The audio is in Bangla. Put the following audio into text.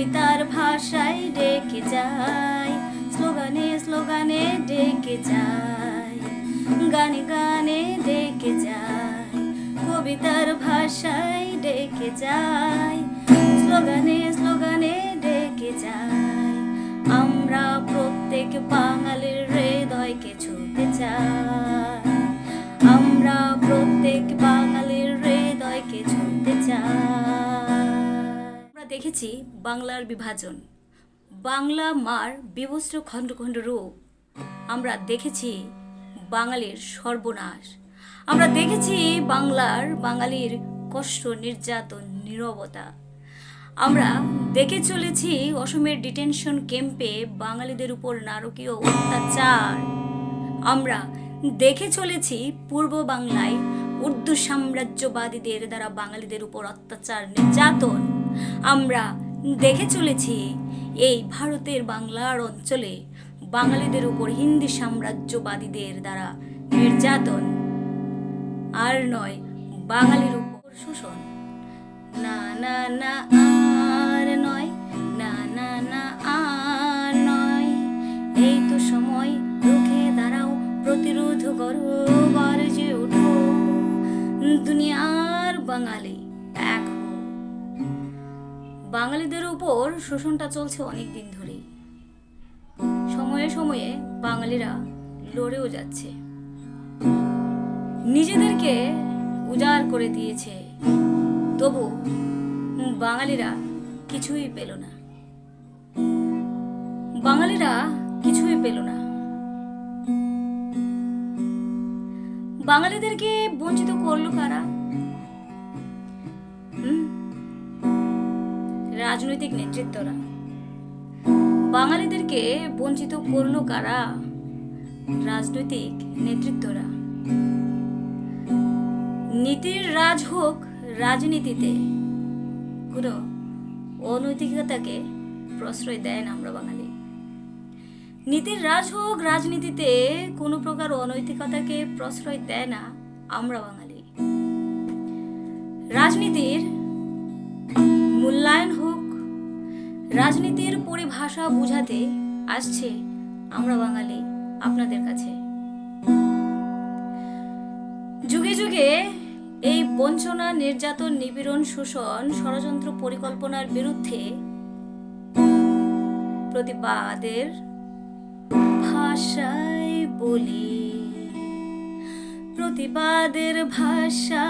কবিতার ভাষায় ডেকে যায়, স্লোগানে স্লোগানে ডেকে যায়, গানে গানে ডেকে যায়, কবিতার ভাষায় ডেকে যায়, স্লোগানে স্লোগানে ডেকে যায়। আমরা প্রত্যেক বাঙালির হৃদয়কে ছুঁতে চাই, আমরা প্রত্যেক বাঙালির হৃদয়কে ছুঁতে চাই। আমরা দেখেছি বাংলার বিভাজন, বাংলা মার বিবস্ত্র খণ্ড খণ্ড রূপ। আমরা দেখেছি বাঙালির সর্বনাশ, আমরা দেখেছি বাঙালির কষ্ট, নির্যাতন, নীরবতা। আমরা দেখে চলেছি অসমের ডিটেনশন ক্যাম্পে বাঙালিদের উপর নারকীয় অত্যাচার। আমরা দেখে চলেছি পূর্ব বাংলায় উর্দু সাম্রাজ্যবাদীদের দ্বারা বাঙালিদের উপর অত্যাচার, নির্যাতন। আমরা দেখে চলেছি এই ভারতের বাংলার অঞ্চলে বাঙালিদের উপর হিন্দি সাম্রাজ্যবাদীদের দ্বারা নির্যাতন, আর নয় বাঙালির উপর শোষণ। না না না আর নয়, না না না আর নয়, এই তো সময়, রুখে দাঁড়াও, প্রতিরোধ করো, গর্জে ওঠো, দুনিয়ার বাঙালি এক হও। বাঙালিদের উপর শোষণটা চলছে অনেক দিন ধরেই। সময়ে সময়ে বাঙালিরা লড়েও যাচ্ছে, নিজেদেরকে উজাড় করে দিয়েছে, তবু বাঙালিরা কিছুই পেল না, বাঙালিরা কিছুই পেল না। বাঙালিদেরকে বঞ্চিত করলো কারা? রাজনৈতিক নেতৃত্বরা। বাঙালিদেরকে বঞ্চিত করলো কারা? রাজনৈতিক নেতৃত্বরা। নীতির রাজ হোক রাজনীতিতে, কোনো অনৈতিকতাকে প্রশ্রয় দেয় না আমরা বাঙালি। নীতির রাজ হোক রাজনীতিতে, কোনো প্রকার অনৈতিকতাকে প্রশ্রয় দেয় না আমরা বাঙালি। রাজনীতির মূল্যায়ন হোক, রাজনীতির পরিভাষা বুঝাতে আসছে আমরা বাঙালি আপনাদের কাছে। যুগে যুগে এই বঞ্চনা, নির্যাতন, নিপীড়ন, শোষণ, ষড়যন্ত্র, পরিকল্পনার বিরুদ্ধে প্রতিবাদের ভাষায় বলি, প্রতিবাদের ভাষা